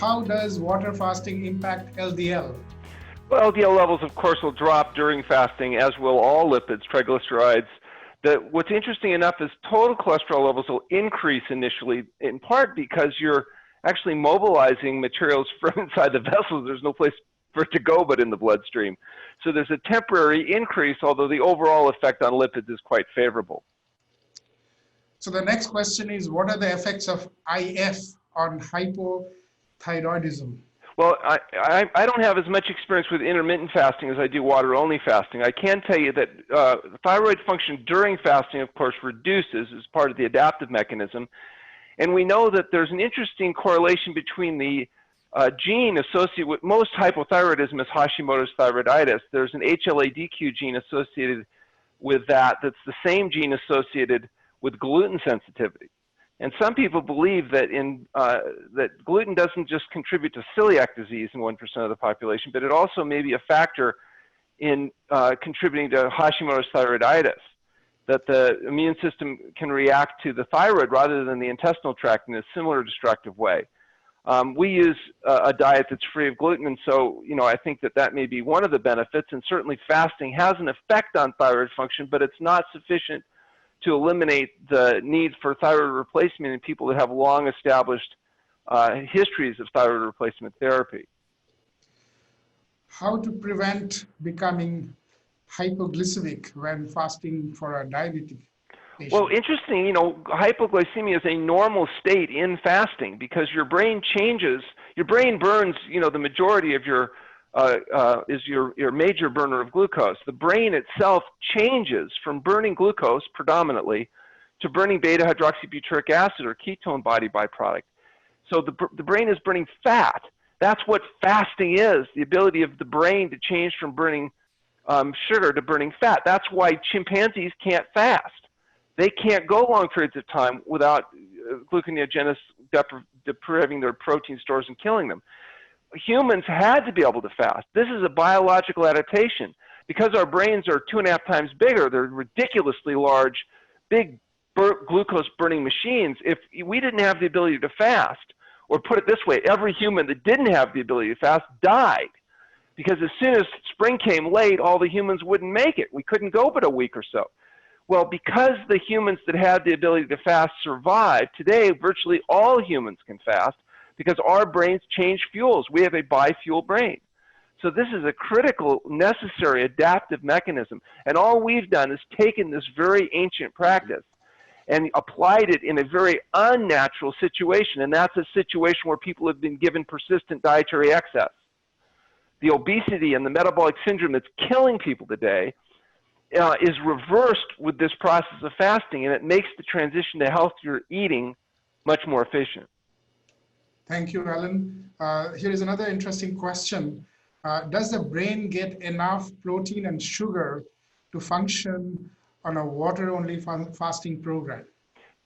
how does water fasting impact LDL? Well, LDL levels, of course, will drop during fasting, as will all lipids, triglycerides. What's interesting enough is total cholesterol levels will increase initially, in part because you're actually mobilizing materials from inside the vessels. There's no place for it to go but in the bloodstream. So there's a temporary increase, although the overall effect on lipids is quite favorable. So the next question is, what are the effects of IF on hypothyroidism? Well, I don't have as much experience with intermittent fasting as I do water-only fasting. I can tell you that thyroid function during fasting, of course, reduces as part of the adaptive mechanism. And we know that there's an interesting correlation between the gene associated with most hypothyroidism is Hashimoto's thyroiditis. There's an HLA-DQ gene associated with that's the same gene associated with gluten sensitivity. And some people believe that that gluten doesn't just contribute to celiac disease in 1% of the population, but it also may be a factor in contributing to Hashimoto's thyroiditis, that the immune system can react to the thyroid rather than the intestinal tract in a similar destructive way. We use a diet that's free of gluten, and so I think that may be one of the benefits, and certainly fasting has an effect on thyroid function, but it's not sufficient to eliminate the need for thyroid replacement in people that have long established histories of thyroid replacement therapy. How to prevent becoming hypoglycemic when fasting for a diabetic patient? Well, interesting, hypoglycemia is a normal state in fasting because your brain changes, your brain burns, the majority of your is your major burner of glucose. The brain itself changes from burning glucose predominantly to burning beta-hydroxybutyric acid or ketone body byproduct. So the brain is burning fat. That's what fasting is, the ability of the brain to change from burning sugar to burning fat. That's why chimpanzees can't fast. They can't go long periods of time without gluconeogenesis depriving their protein stores and killing them. Humans had to be able to fast. This is a biological adaptation. Because our brains are 2.5 times bigger, they're ridiculously large, big glucose burning machines. If we didn't have the ability to fast, or put it this way, every human that didn't have the ability to fast died. Because as soon as spring came late, all the humans wouldn't make it. We couldn't go but a week or so. Well, because the humans that had the ability to fast survived, today virtually all humans can fast, because our brains change fuels. We have a bi-fuel brain. So this is a critical, necessary adaptive mechanism. And all we've done is taken this very ancient practice and applied it in a very unnatural situation. And that's a situation where people have been given persistent dietary excess. The obesity and the metabolic syndrome that's killing people today is reversed with this process of fasting, and it makes the transition to healthier eating much more efficient. Thank you, Alan. Here is another interesting question. Does the brain get enough protein and sugar to function on a water-only fasting program?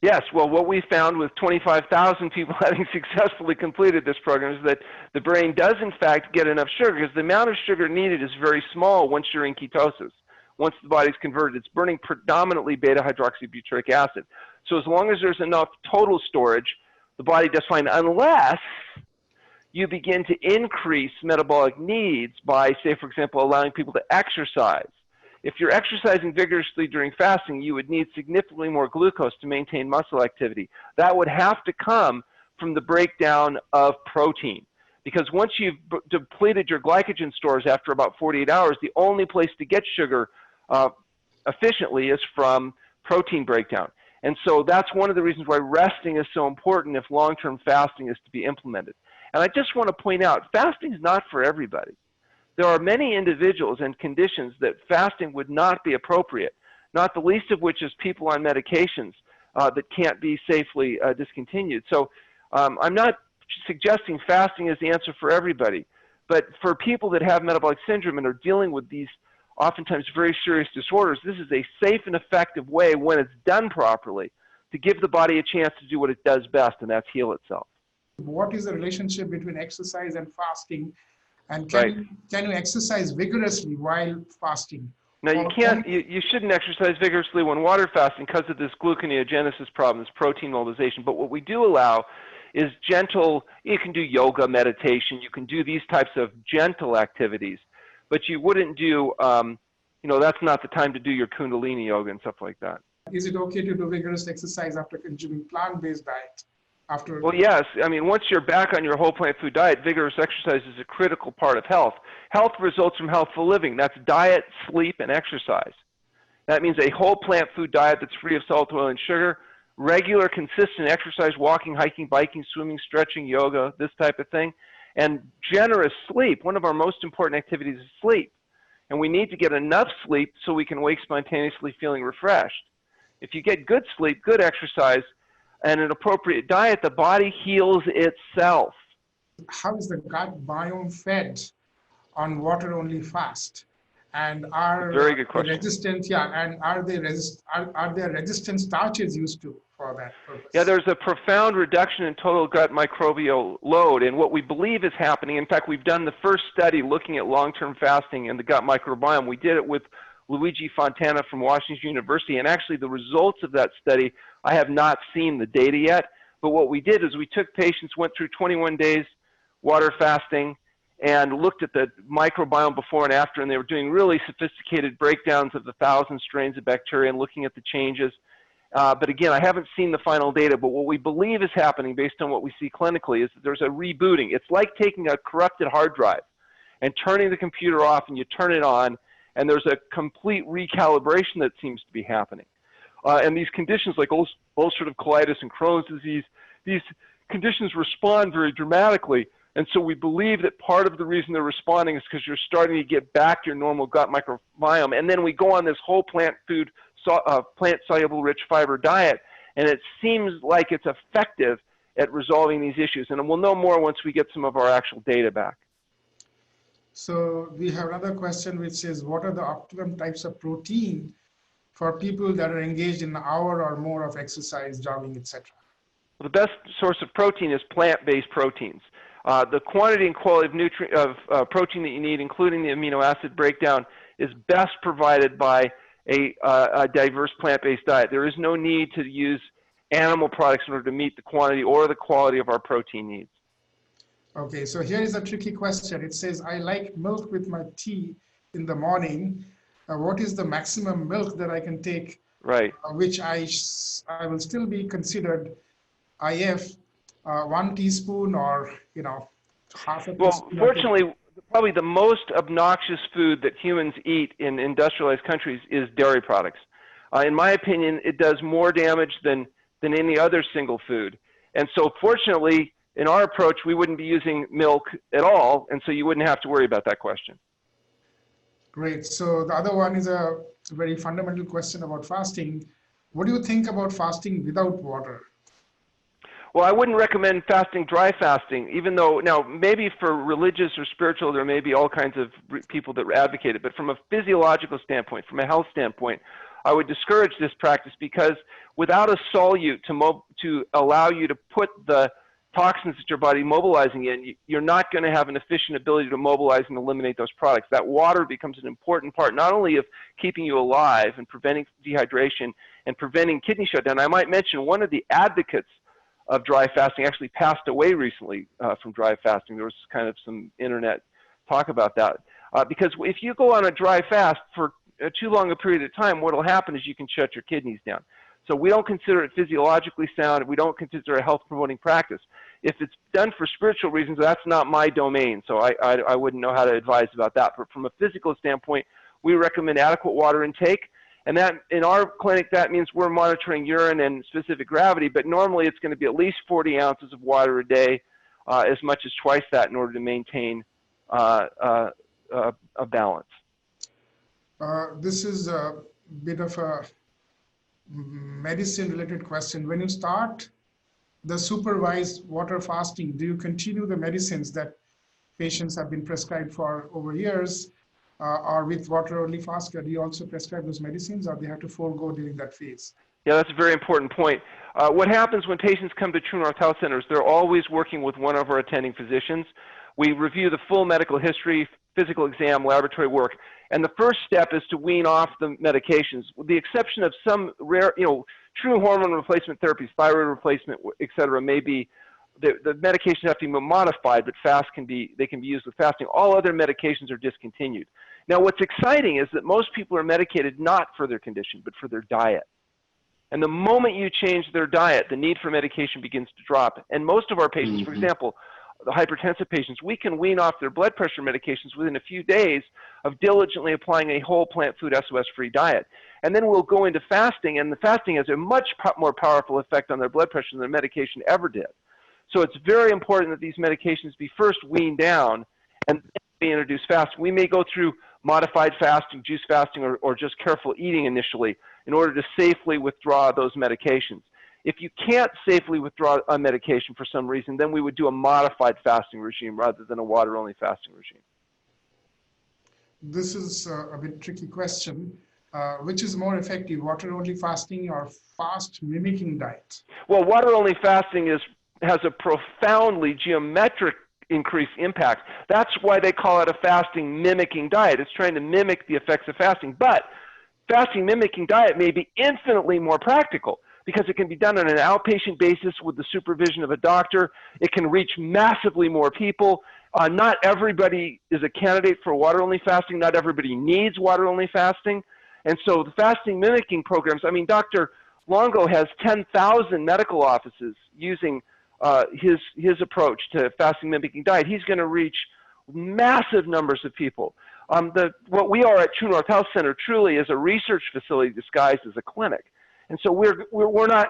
Yes, well, what we found with 25,000 people having successfully completed this program is that the brain does, in fact, get enough sugar, because the amount of sugar needed is very small once you're in ketosis. Once the body's converted, it's burning predominantly beta-hydroxybutyric acid. So as long as there's enough total storage, the body does fine, unless you begin to increase metabolic needs by, say, for example, allowing people to exercise. If you're exercising vigorously during fasting, you would need significantly more glucose to maintain muscle activity. That would have to come from the breakdown of protein. Because once you've depleted your glycogen stores after about 48 hours, the only place to get sugar efficiently is from protein breakdown. And so that's one of the reasons why resting is so important if long-term fasting is to be implemented. And I just want to point out, fasting is not for everybody. There are many individuals and conditions that fasting would not be appropriate, not the least of which is people on medications that can't be safely discontinued. So I'm not suggesting fasting is the answer for everybody, but for people that have metabolic syndrome and are dealing with these oftentimes very serious disorders, this is a safe and effective way, when it's done properly, to give the body a chance to do what it does best, and that's heal itself. What is the relationship between exercise and fasting? And can you exercise vigorously while fasting? No, you can't. You shouldn't exercise vigorously when water fasting because of this gluconeogenesis problem, this protein mobilization. But what we do allow is gentle. You can do yoga, meditation. You can do these types of gentle activities, but you wouldn't do, you know, that's not the time to do your Kundalini yoga and stuff like that. Is it okay to do vigorous exercise after consuming plant-based diet? Well, yes. I mean, once you're back on your whole plant food diet, vigorous exercise is a critical part of health. Health results from healthful living. That's diet, sleep, and exercise. That means a whole plant food diet that's free of salt, oil, and sugar, regular, consistent exercise, walking, hiking, biking, swimming, stretching, yoga, this type of thing, and generous sleep. One of our most important activities is sleep. And we need to get enough sleep so we can wake spontaneously feeling refreshed. If you get good sleep, good exercise, and an appropriate diet, the body heals itself. How is the gut biome fed on water-only fast? And are very good question. Resistant? Yeah, and are there resistant starches used for that purpose? Yeah, there's a profound reduction in total gut microbial load, and what we believe is happening. In fact, we've done the first study looking at long-term fasting and the gut microbiome. We did it with Luigi Fontana from Washington University, and actually the results of that study, I have not seen the data yet, but what we did is we took patients, went through 21 days water fasting, and looked at the microbiome before and after, and they were doing really sophisticated breakdowns of the 1,000 strains of bacteria and looking at the changes. But again, I haven't seen the final data, but what we believe is happening based on what we see clinically is that there's a rebooting. It's like taking a corrupted hard drive and turning the computer off, and you turn it on, and there's a complete recalibration that seems to be happening. And these conditions like ulcerative colitis and Crohn's disease, these conditions respond very dramatically. And so we believe that part of the reason they're responding is because you're starting to get back your normal gut microbiome. And then we go on this whole plant food, plant-soluble rich fiber diet, and it seems like it's effective at resolving these issues. And we'll know more once we get some of our actual data back. So we have another question which says, what are the optimum types of protein for people that are engaged in an hour or more of exercise, jogging, etc.? Well, the best source of protein is plant-based proteins. The quantity and quality of protein that you need, including the amino acid breakdown, is best provided by a diverse plant-based diet. There is no need to use animal products in order to meet the quantity or the quality of our protein needs. Okay, so here is a tricky question. It says, I like milk with my tea in the morning. What is the maximum milk that I can take? Right. Which I will still be considered IF, 1 teaspoon or, you know, half a teaspoon? Well, fortunately, probably the most obnoxious food that humans eat in industrialized countries is dairy products. In my opinion, it does more damage than any other single food. And so fortunately, in our approach, we wouldn't be using milk at all, and so you wouldn't have to worry about that question. Great. So the other one is a very fundamental question about fasting. What do you think about fasting without water? Well, I wouldn't recommend fasting, dry fasting, even though, now, maybe for religious or spiritual, there may be all kinds of people that advocate it, but from a physiological standpoint, from a health standpoint, I would discourage this practice because without a solute to allow you to put the toxins that your body mobilizing in, you're not going to have an efficient ability to mobilize and eliminate those products. That water becomes an important part, not only of keeping you alive and preventing dehydration and preventing kidney shutdown. I might mention one of the advocates of dry fasting actually passed away recently from dry fasting. There was kind of some internet talk about that. Because if you go on a dry fast for too long a period of time, what will happen is you can shut your kidneys down. So we don't consider it physiologically sound. We don't consider it a health-promoting practice. If it's done for spiritual reasons, that's not my domain, so I wouldn't know how to advise about that. But from a physical standpoint, we recommend adequate water intake. And that, in our clinic, that means we're monitoring urine and specific gravity, but normally it's going to be at least 40 ounces of water a day, as much as twice that in order to maintain a balance. This is a bit of a medicine-related question. When you start the supervised water fasting, do you continue the medicines that patients have been prescribed for over years? Or with water-only fast, do you also prescribe those medicines, or they have to forego during that phase? Yeah, that's a very important point. What happens when patients come to True North Health Centers, they're always working with one of our attending physicians. We review the full medical history, physical exam, laboratory work, and the first step is to wean off the medications, with the exception of some rare, true hormone replacement therapies, thyroid replacement, et cetera, may be the medications have to be modified, but they can be used with fasting. All other medications are discontinued. Now, what's exciting is that most people are medicated not for their condition, but for their diet. And the moment you change their diet, the need for medication begins to drop. And most of our patients, for example, the hypertensive patients, we can wean off their blood pressure medications within a few days of diligently applying a whole plant food SOS-free diet. And then we'll go into fasting, and the fasting has a much more powerful effect on their blood pressure than their medication ever did. So it's very important that these medications be first weaned down and then we introduce fasting. We may go through modified fasting, juice fasting, or just careful eating initially in order to safely withdraw those medications. If you can't safely withdraw a medication for some reason, then we would do a modified fasting regime rather than a water-only fasting regime. This is a bit tricky question. Which is more effective, water-only fasting or fast mimicking diet? Well, water-only fasting has a profoundly geometric increased impact. That's why they call it a fasting mimicking diet. It's trying to mimic the effects of fasting. But fasting mimicking diet may be infinitely more practical because it can be done on an outpatient basis with the supervision of a doctor. It can reach massively more people. Not everybody is a candidate for water-only fasting. Not everybody needs water-only fasting. And so the fasting mimicking programs, I mean, Dr. Longo has 10,000 medical offices using his approach to fasting mimicking diet. He's going to reach massive numbers of people. What we are at True North Health Center truly is a research facility disguised as a clinic. And so we're not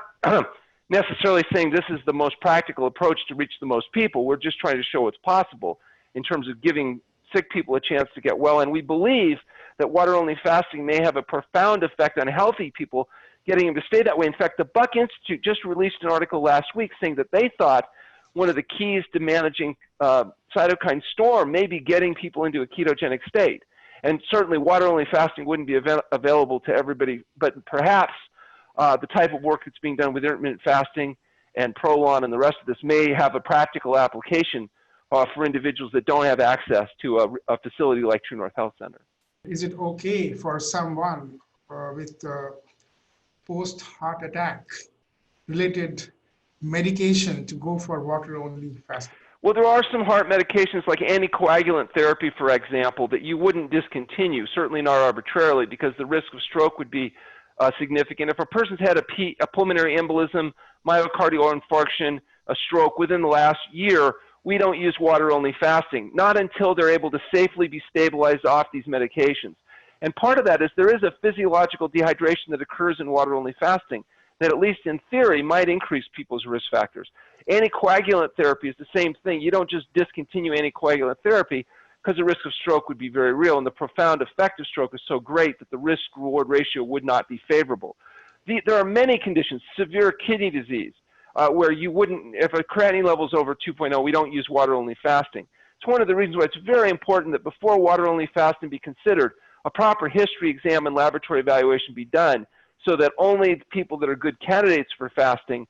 necessarily saying this is the most practical approach to reach the most people. We're just trying to show what's possible in terms of giving sick people a chance to get well. And we believe that water-only fasting may have a profound effect on healthy people, getting them to stay that way. In fact, the Buck Institute just released an article last week saying that they thought one of the keys to managing cytokine storm may be getting people into a ketogenic state. And certainly water-only fasting wouldn't be available to everybody, but perhaps the type of work that's being done with intermittent fasting and Prolon and the rest of this may have a practical application for individuals that don't have access to a facility like True North Health Center. Is it okay for someone with post-heart attack related medication to go for water-only fasting? Well, there are some heart medications like anticoagulant therapy, for example, that you wouldn't discontinue, certainly not arbitrarily, because the risk of stroke would be significant. If a person's had a pulmonary embolism, myocardial infarction, a stroke within the last year, we don't use water-only fasting, not until they're able to safely be stabilized off these medications. And part of that is there is a physiological dehydration that occurs in water-only fasting that, at least in theory, might increase people's risk factors. Anticoagulant therapy is the same thing. You don't just discontinue anticoagulant therapy because the risk of stroke would be very real, and the profound effect of stroke is so great that the risk-reward ratio would not be favorable. There are many conditions, severe kidney disease, where you wouldn't, if a creatinine level is over 2.0, we don't use water-only fasting. It's one of the reasons why it's very important that before water-only fasting be considered, a proper history exam and laboratory evaluation be done so that only people that are good candidates for fasting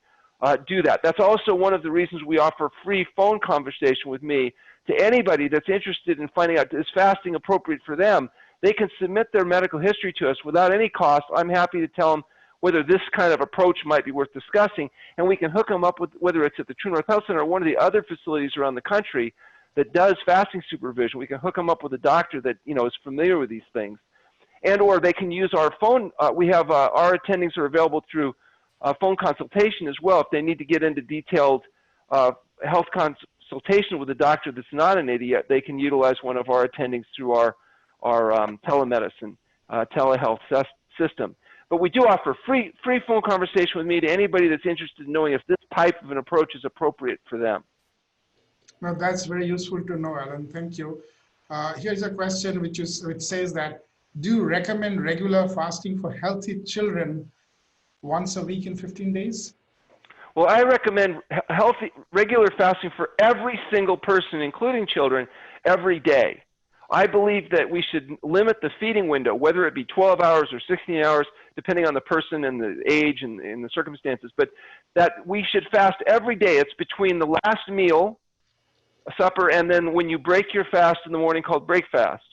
do that. That's also one of the reasons we offer free phone conversation with me to anybody that's interested in finding out is fasting appropriate for them. They can submit their medical history to us without any cost. I'm happy to tell them whether this kind of approach might be worth discussing, and we can hook them up with, whether it's at the True North Health Center or one of the other facilities around the country that does fasting supervision. We can hook them up with a doctor that is familiar with these things, and or they can use our phone. We have our attendings are available through phone consultation as well. If they need to get into detailed health consultation with a doctor that's not an idiot, they can utilize one of our attendings through our telemedicine telehealth system. But we do offer free phone conversation with me to anybody that's interested in knowing if this type of an approach is appropriate for them. Well, that's very useful to know, Alan. Thank you. Here's a question which says that, do you recommend regular fasting for healthy children once a week in 15 days? Well, I recommend regular fasting for every single person, including children, every day. I believe that we should limit the feeding window, whether it be 12 hours or 16 hours, depending on the person and the age and the circumstances, but that we should fast every day. It's between the last meal, supper, and then when you break your fast in the morning, called break fast.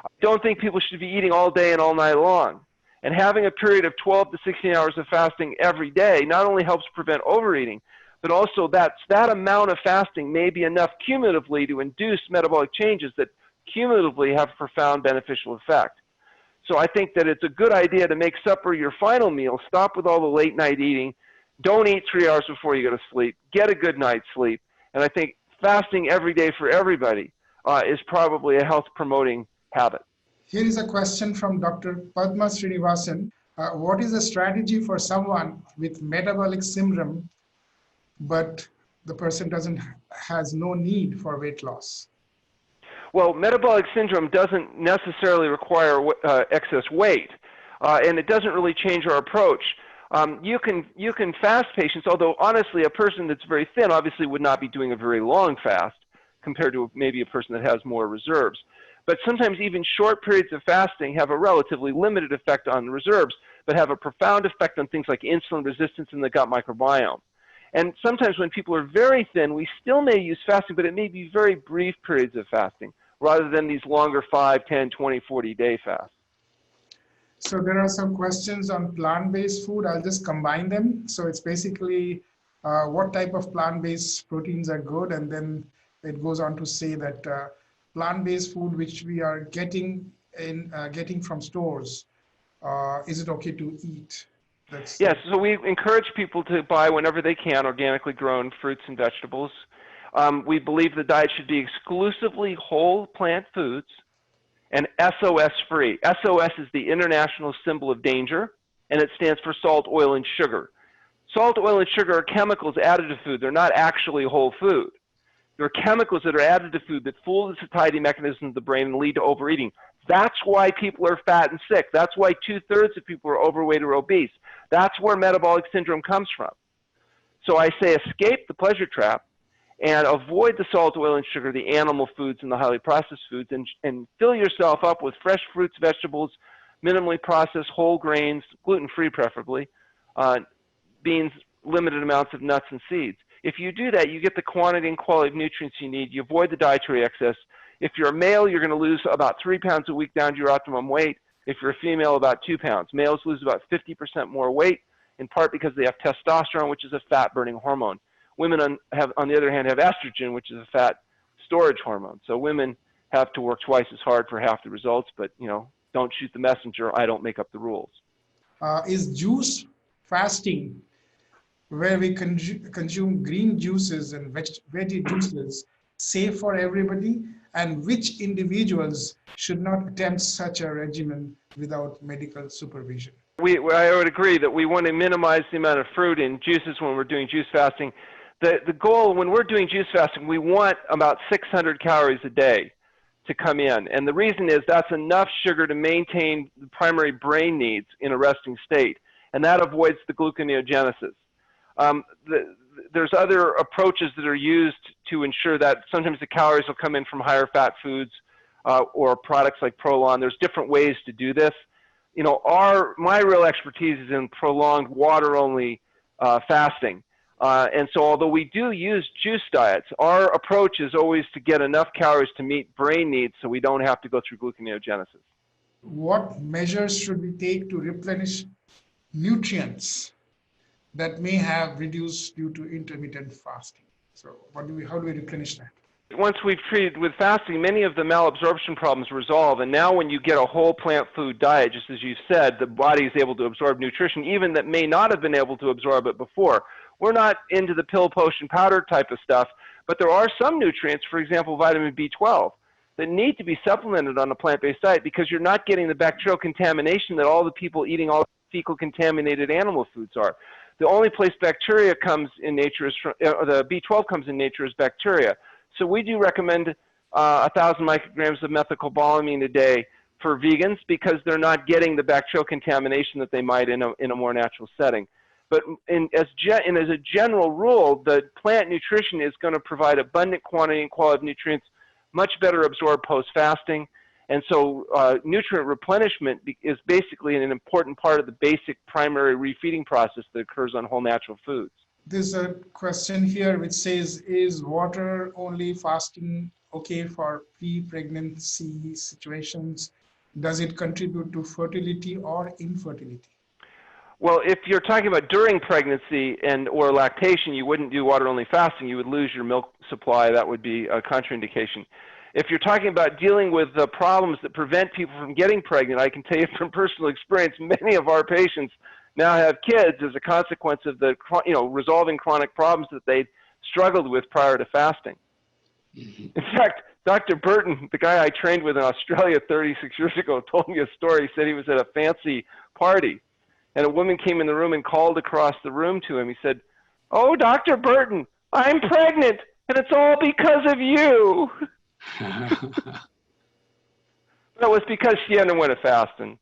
I don't think people should be eating all day and all night long. And having a period of 12 to 16 hours of fasting every day not only helps prevent overeating, but also that amount of fasting may be enough cumulatively to induce metabolic changes that cumulatively have profound beneficial effect. So I think that it's a good idea to make supper your final meal. Stop with all the late night eating. Don't eat 3 hours before you go to sleep. Get a good night's sleep. And I think fasting every day for everybody is probably a health promoting habit. Here is a question from Dr. Padma Srinivasan. What is the strategy for someone with metabolic syndrome, but the person has no need for weight loss? Well, metabolic syndrome doesn't necessarily require excess weight, and it doesn't really change our approach. You can fast patients, although honestly, a person that's very thin obviously would not be doing a very long fast compared to maybe a person that has more reserves. But sometimes even short periods of fasting have a relatively limited effect on the reserves, but have a profound effect on things like insulin resistance and the gut microbiome. And sometimes when people are very thin, we still may use fasting, but it may be very brief periods of fasting rather than these longer 5, 10, 20, 40-day fasts. So there are some questions on plant-based food. I'll just combine them. So it's basically what type of plant-based proteins are good, and then it goes on to say that plant-based food which we are getting from stores, is it okay to eat? Yes, so we encourage people to buy whenever they can organically grown fruits and vegetables. We believe the diet should be exclusively whole plant foods and SOS free. SOS is the international symbol of danger, and it stands for salt, oil, and sugar. Salt, oil, and sugar are chemicals added to food. They're not actually whole food. They're chemicals that are added to food that fool the satiety mechanism of the brain and lead to overeating. That's why people are fat and sick. That's why 2/3 of people are overweight or obese. That's where metabolic syndrome comes from. So I say escape the pleasure trap and avoid the salt, oil, and sugar, the animal foods and the highly processed foods, and fill yourself up with fresh fruits, vegetables, minimally processed whole grains, gluten-free preferably, beans, limited amounts of nuts and seeds. If you do that, you get the quantity and quality of nutrients you need. You avoid the dietary excess. If you're a male, you're going to lose about 3 pounds a week down to your optimum weight. If you're a female, about 2 pounds. Males lose about 50% more weight, in part because they have testosterone, which is a fat-burning hormone. Women, on the other hand, have estrogen, which is a fat storage hormone. So women have to work twice as hard for half the results, but don't shoot the messenger. I don't make up the rules. Is juice fasting, where we consume green juices and veggie juices, safe for everybody? And which individuals should not attempt such a regimen without medical supervision? I would agree that we want to minimize the amount of fruit in juices when we're doing juice fasting. The goal when we're doing juice fasting, we want about 600 calories a day to come in. And the reason is that's enough sugar to maintain the primary brain needs in a resting state. And that avoids the gluconeogenesis. There's other approaches that are used to ensure that sometimes the calories will come in from higher fat foods or products like Prolon. There's different ways to do this. My real expertise is in prolonged water-only fasting. And so although we do use juice diets, our approach is always to get enough calories to meet brain needs so we don't have to go through gluconeogenesis. What measures should we take to replenish nutrients that may have reduced due to intermittent fasting? So how do we replenish that? Once we've treated with fasting, many of the malabsorption problems resolve. And now when you get a whole plant food diet, just as you said, the body is able to absorb nutrition, even that may not have been able to absorb it before. We're not into the pill, potion, powder type of stuff, but there are some nutrients, for example, vitamin B12, that need to be supplemented on a plant-based diet because you're not getting the bacterial contamination that all the people eating all fecal contaminated animal foods are. The only place bacteria comes in nature is the B12 comes in nature is bacteria. So we do recommend 1,000 micrograms of methylcobalamin a day for vegans because they're not getting the bacterial contamination that they might in a more natural setting. But as a general rule, the plant nutrition is going to provide abundant quantity and quality of nutrients, much better absorbed post-fasting. And so nutrient replenishment is basically an important part of the basic primary refeeding process that occurs on whole natural foods. There's a question here which says, is water-only fasting okay for pre-pregnancy situations? Does it contribute to fertility or infertility? Well, if you're talking about during pregnancy and or lactation, you wouldn't do water-only fasting. You would lose your milk supply. That would be a contraindication. If you're talking about dealing with the problems that prevent people from getting pregnant, I can tell you from personal experience, many of our patients now have kids as a consequence of the, resolving chronic problems that they struggled with prior to fasting. In fact, Dr. Burton, the guy I trained with in Australia 36 years ago, told me a story. He said he was at a fancy party, and a woman came in the room and called across the room to him. He said, "Oh, Dr. Burton, I'm pregnant, and it's all because of you." It was because she underwent a fast and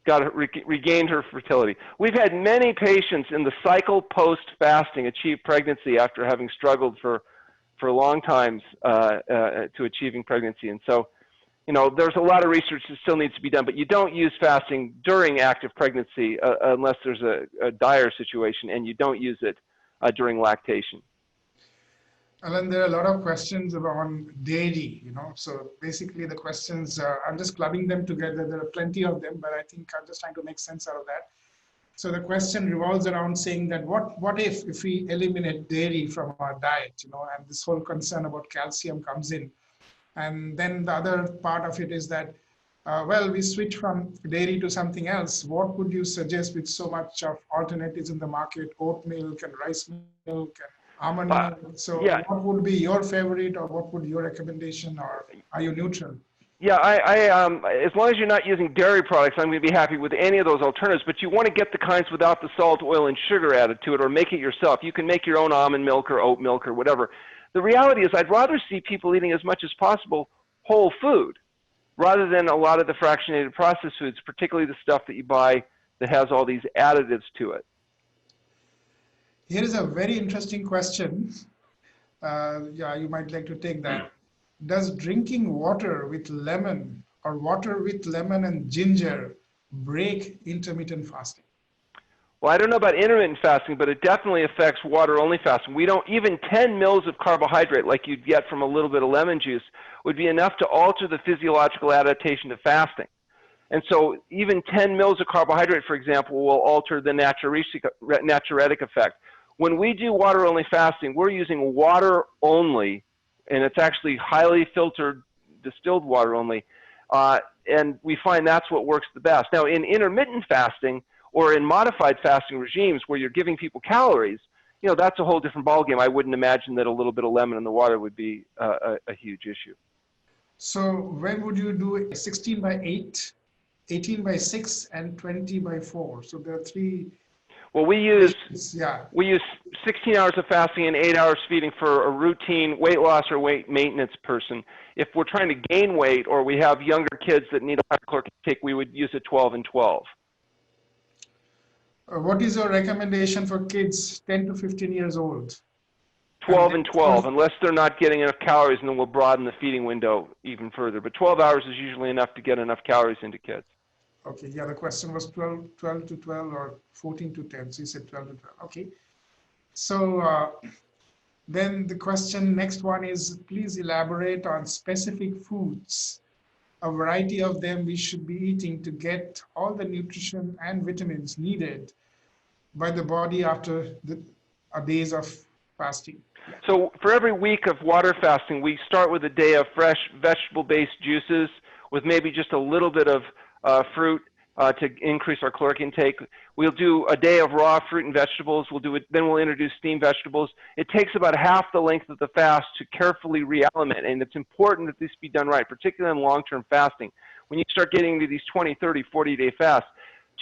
regained her fertility. We've had many patients in the cycle post-fasting achieve pregnancy after having struggled for long times to achieving pregnancy. And so, there's a lot of research that still needs to be done, but you don't use fasting during active pregnancy unless there's a dire situation, and you don't use it during lactation. Alan, there are a lot of questions on dairy, so basically the questions, I'm just clubbing them together. There are plenty of them, but I think I'm just trying to make sense out of that. So the question revolves around saying that what if we eliminate dairy from our diet, and this whole concern about calcium comes in. And then the other part of it is that, we switch from dairy to something else. What would you suggest with so much of alternatives in the market, oat milk and rice milk and almond milk? So yeah. What would be your favorite, or what would your recommendation, or are you neutral? Yeah, as long as you're not using dairy products, I'm going to be happy with any of those alternatives, but you want to get the kinds without the salt, oil, and sugar added to it, or make it yourself. You can make your own almond milk or oat milk or whatever. The reality is I'd rather see people eating as much as possible whole food rather than a lot of the fractionated processed foods, particularly the stuff that you buy that has all these additives to it. Here is a very interesting question. Yeah, you might like to take that. Does drinking water with lemon or water with lemon and ginger break intermittent fasting? Well, I don't know about intermittent fasting, but it definitely affects water-only fasting. We don't, even 10 mils of carbohydrate like you'd get from a little bit of lemon juice would be enough to alter the physiological adaptation to fasting. And so even 10 mils of carbohydrate, for example, will alter the natriuretic effect. When we do water-only fasting, we're using water only, and it's actually highly filtered distilled water only, and we find that's what works the best. Now, in intermittent fasting or in modified fasting regimes where you're giving people calories, that's a whole different ballgame. I wouldn't imagine that a little bit of lemon in the water would be a huge issue. So when would you do 16 by 8, 18 by 6, and 20 by 4? So there are three. Well, we use 16 hours of fasting and 8 hours feeding for a routine weight loss or weight maintenance person. If we're trying to gain weight or we have younger kids that need a higher caloric intake, we would use a 12 and 12. What is your recommendation for kids 10 to 15 years old? 12 and 12, unless they're not getting enough calories, and then we'll broaden the feeding window even further. But 12 hours is usually enough to get enough calories into kids. Okay, yeah, the question was 12 to 12 or 14 to 10. So you said 12 to 12. Okay. So then the question, next one is, please elaborate on specific foods, a variety of them we should be eating to get all the nutrition and vitamins needed by the body after the days of fasting. So for every week of water fasting, we start with a day of fresh vegetable-based juices with maybe just a little bit of fruit to increase our caloric intake. We'll do a day of raw fruit and vegetables. Then we'll introduce steamed vegetables. It takes about half the length of the fast to carefully realiment, and it's important that this be done right, particularly in long-term fasting. When you start getting into these 20, 30, 40-day fasts,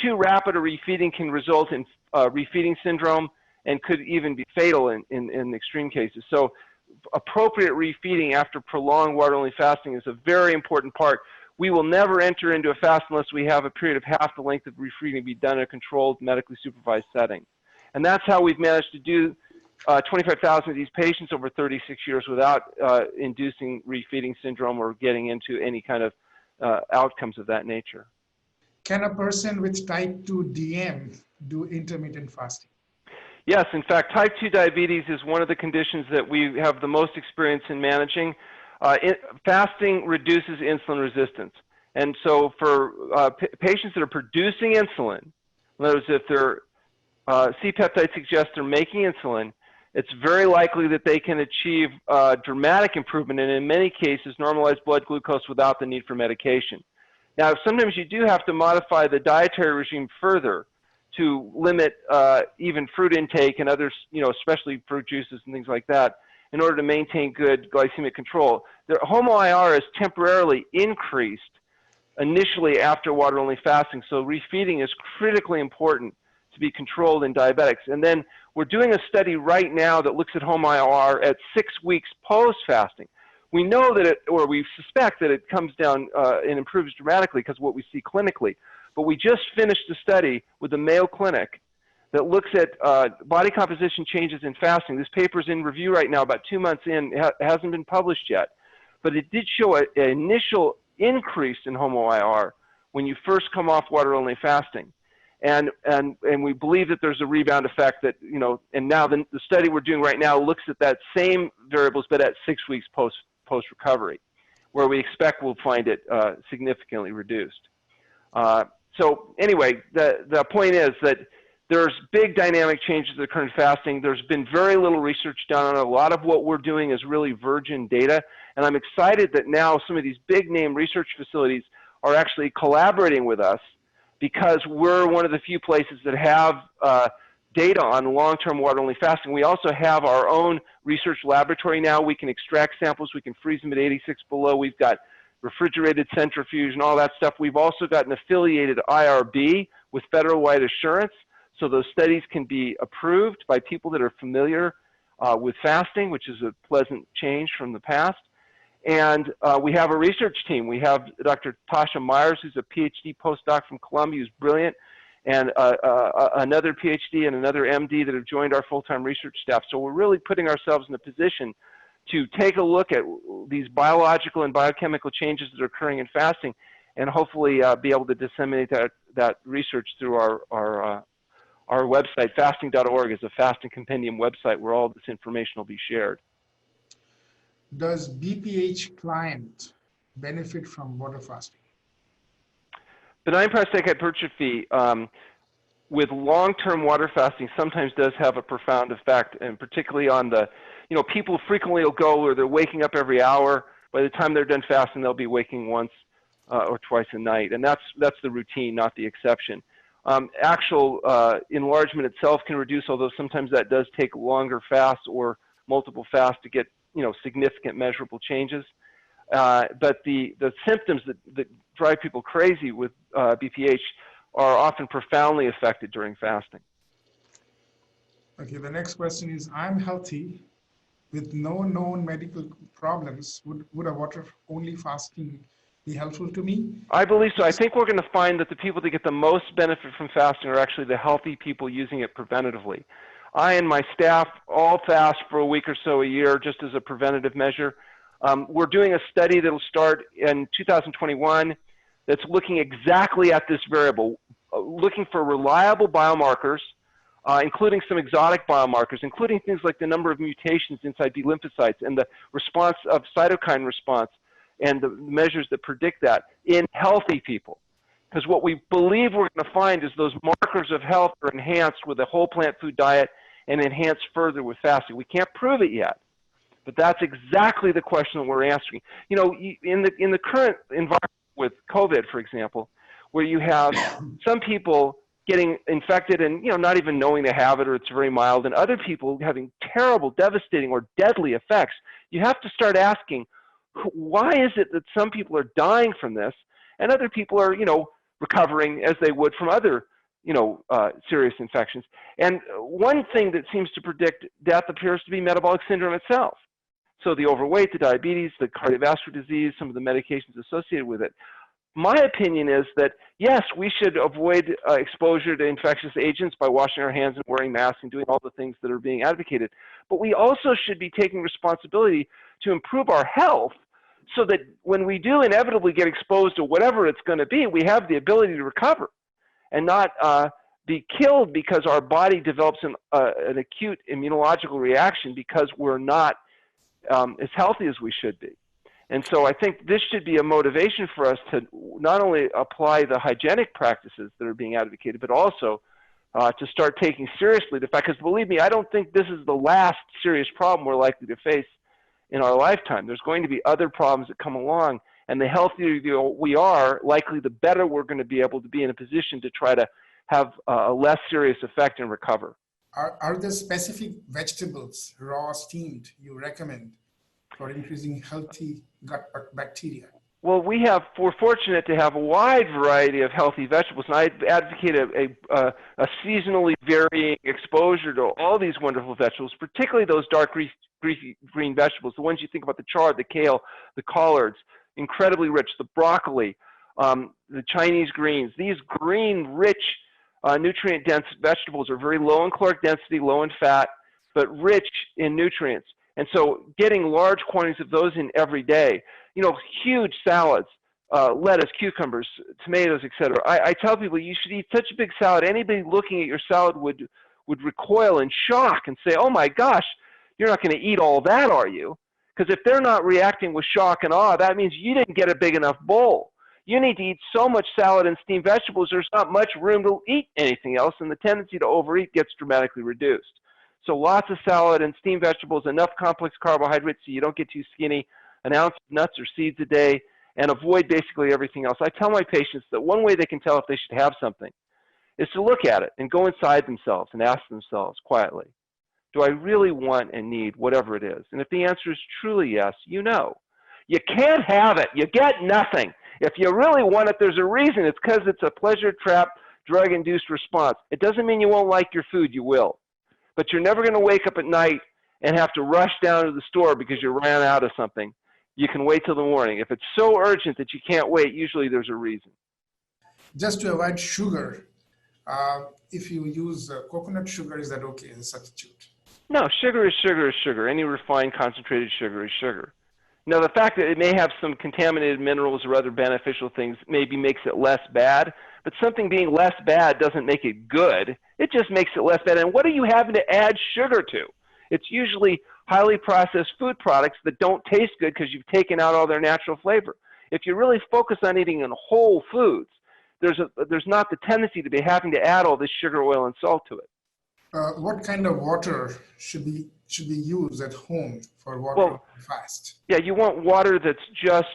too rapid a refeeding can result in refeeding syndrome and could even be fatal in extreme cases. So appropriate refeeding after prolonged water-only fasting is a very important part. We will never enter into a fast unless we have a period of half the length of refeeding be done in a controlled, medically supervised setting. And that's how we've managed to do 25,000 of these patients over 36 years without inducing refeeding syndrome or getting into any kind of outcomes of that nature. Can a person with type 2 DM do intermittent fasting? Yes, in fact, type 2 diabetes is one of the conditions that we have the most experience in managing. Fasting reduces insulin resistance. And so for patients that are producing insulin, In other words, if their C-peptide suggests they're making insulin, it's very likely that they can achieve dramatic improvement and in many cases normalize blood glucose without the need for medication. Now, sometimes you do have to modify the dietary regime further to limit even fruit intake and others, especially fruit juices and things like that, in order to maintain good glycemic control. The HOMO-IR is temporarily increased initially after water-only fasting, so refeeding is critically important to be controlled in diabetics. And then we're doing a study right now that looks at HOMO-IR at 6 weeks post-fasting. We know that or we suspect that it comes down and improves dramatically because of what we see clinically. But we just finished a study with the Mayo Clinic that looks at body composition changes in fasting. This paper's in review right now, about 2 months in. It hasn't been published yet. But it did show an initial increase in HOMO-IR when you first come off water-only fasting. And we believe that there's a rebound effect that, and now the study we're doing right now looks at that same variables, but at 6 weeks post-recovery, where we expect we'll find it significantly reduced. So anyway, the point is that there's big dynamic changes that occur in fasting. There's been very little research done on it. A lot of what we're doing is really virgin data. And I'm excited that now some of these big name research facilities are actually collaborating with us because we're one of the few places that have data on long-term water-only fasting. We also have our own research laboratory now. We can extract samples. We can freeze them at 86 below. We've got refrigerated centrifuge and all that stuff. We've also got an affiliated IRB with federal-wide assurance, so those studies can be approved by people that are familiar with fasting, which is a pleasant change from the past. And we have a research team. We have Dr. Tasha Myers, who's a PhD postdoc from Columbia, who's brilliant, and another PhD and another MD that have joined our full-time research staff. So we're really putting ourselves in a position to take a look at these biological and biochemical changes that are occurring in fasting and hopefully be able to disseminate that research through our website. Fasting.org is a fasting compendium website where all this information will be shared. Does BPH client benefit from water fasting? Benign prostatic hypertrophy with long-term water fasting sometimes does have a profound effect, and particularly on the, people frequently will go where they're waking up every hour. By the time they're done fasting, they'll be waking once or twice a night, and that's the routine, not the exception. Actual enlargement itself can reduce, although sometimes that does take longer fasts or multiple fasts to get significant measurable changes. But the symptoms that drive people crazy with BPH are often profoundly affected during fasting. Okay, the next question is, I'm healthy with no known medical problems. Would a water-only fasting be helpful to me? I believe so. I think we're going to find that the people that get the most benefit from fasting are actually the healthy people using it preventatively. I and my staff all fast for a week or so a year just as a preventative measure. We're doing a study that will start in 2021 that's looking exactly at this variable, looking for reliable biomarkers, including some exotic biomarkers, including things like the number of mutations inside B lymphocytes and the response of cytokine response and the measures that predict that in healthy people. Because what we believe we're going to find is those markers of health are enhanced with a whole plant food diet and enhanced further with fasting. We can't prove it yet, but that's exactly the question that we're answering. In the current environment with COVID, for example, where you have some people getting infected and not even knowing they have it or it's very mild, and other people having terrible, devastating, or deadly effects, you have to start asking, why is it that some people are dying from this and other people are, recovering as they would from other, serious infections? And one thing that seems to predict death appears to be metabolic syndrome itself. So the overweight, the diabetes, the cardiovascular disease, some of the medications associated with it. My opinion is that, yes, we should avoid exposure to infectious agents by washing our hands and wearing masks and doing all the things that are being advocated. But we also should be taking responsibility to improve our health so that when we do inevitably get exposed to whatever it's going to be, we have the ability to recover and not be killed because our body develops an acute immunological reaction because we're not as healthy as we should be. And so I think this should be a motivation for us to not only apply the hygienic practices that are being advocated, but also to start taking seriously the fact, because believe me, I don't think this is the last serious problem we're likely to face in our lifetime. There's going to be other problems that come along, and the healthier we are, likely the better we're going to be able to be in a position to try to have a less serious effect and recover. Are there specific vegetables, raw, steamed, you recommend for increasing healthy gut bacteria? Well, we're fortunate to have a wide variety of healthy vegetables, and I advocate a seasonally varying exposure to all these wonderful vegetables, particularly those dark green vegetables, the ones you think about, the chard, the kale, the collards, incredibly rich, the broccoli, the Chinese greens. These green, rich, nutrient-dense vegetables are very low in caloric density, low in fat, but rich in nutrients. And so getting large quantities of those in every day, huge salads, lettuce, cucumbers, tomatoes, etc. I tell people you should eat such a big salad, anybody looking at your salad would recoil in shock and say, oh my gosh, you're not going to eat all that, are you? Because if they're not reacting with shock and awe, that means you didn't get a big enough bowl. You need to eat so much salad and steamed vegetables, there's not much room to eat anything else, and the tendency to overeat gets dramatically reduced. So lots of salad and steamed vegetables, enough complex carbohydrates so you don't get too skinny, an ounce of nuts or seeds a day, and avoid basically everything else. I tell my patients that one way they can tell if they should have something is to look at it and go inside themselves and ask themselves quietly, do I really want and need whatever it is? And if the answer is truly yes, you know. You can't have it. You get nothing. If you really want it, there's a reason. It's because it's a pleasure trap, drug-induced response. It doesn't mean you won't like your food. You will. But you're never going to wake up at night and have to rush down to the store because you ran out of something. You can wait till the morning. If it's so urgent that you can't wait, usually there's a reason. Just to avoid sugar, if you use coconut sugar, is that okay as a substitute? No, sugar is sugar is sugar. Any refined concentrated sugar is sugar. Now, the fact that it may have some contaminated minerals or other beneficial things maybe makes it less bad, but something being less bad doesn't make it good. It just makes it less bad. And what are you having to add sugar to? It's usually highly processed food products that don't taste good because you've taken out all their natural flavor. If you really focus on eating in whole foods, there's not the tendency to be having to add all this sugar, oil, and salt to it. What kind of water should be used at home for water fast? Yeah, you want water that's just,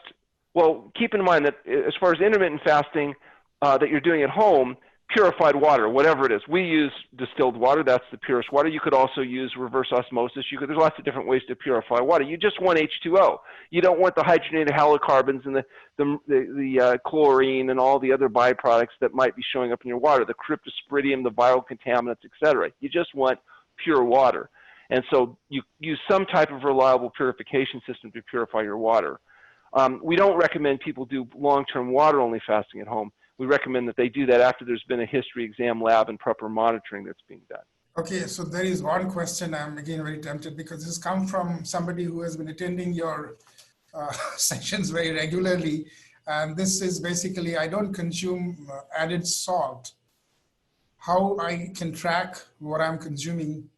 well, keep in mind that as far as intermittent fasting that you're doing at home, purified water, whatever it is. We use distilled water. That's the purest water. You could also use reverse osmosis. There's lots of different ways to purify water. You just want H2O. You don't want the hydrogenated halocarbons and the chlorine and all the other byproducts that might be showing up in your water, the cryptosporidium, the viral contaminants, etc. You just want pure water. And so you use some type of reliable purification system to purify your water. We don't recommend people do long-term water-only fasting at home. We recommend that they do that after there's been a history exam lab and proper monitoring that's being done. Okay, so there is one question I'm again very tempted because this has come from somebody who has been attending your sessions very regularly. And this is basically, I don't consume added salt. How I can track what I'm consuming,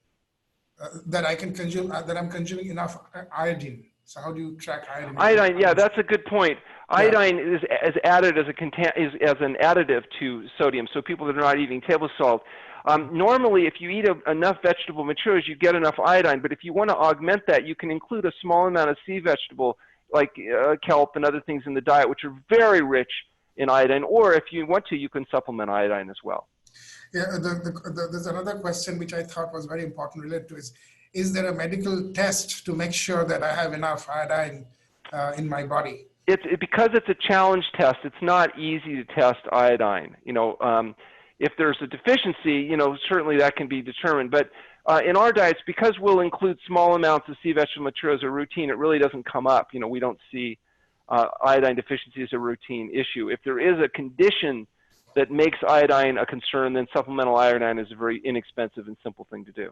that I'm consuming enough iodine. So how do you track iodine? Iodine, yeah, that's a good point. Iodine is added as an additive to sodium. So people that are not eating table salt, normally if you eat enough vegetable materials, you get enough iodine. But if you want to augment that, you can include a small amount of sea vegetable like kelp and other things in the diet, which are very rich in iodine. Or if you want to, you can supplement iodine as well. Yeah, there's another question which I thought was very important related to is there a medical test to make sure that I have enough iodine in my body? Because it's a challenge test, it's not easy to test iodine. If there's a deficiency, certainly that can be determined. But in our diets, because we'll include small amounts of sea vegetable material as a routine, it really doesn't come up. We don't see iodine deficiency as a routine issue. If there is a condition that makes iodine a concern, then supplemental iodine is a very inexpensive and simple thing to do.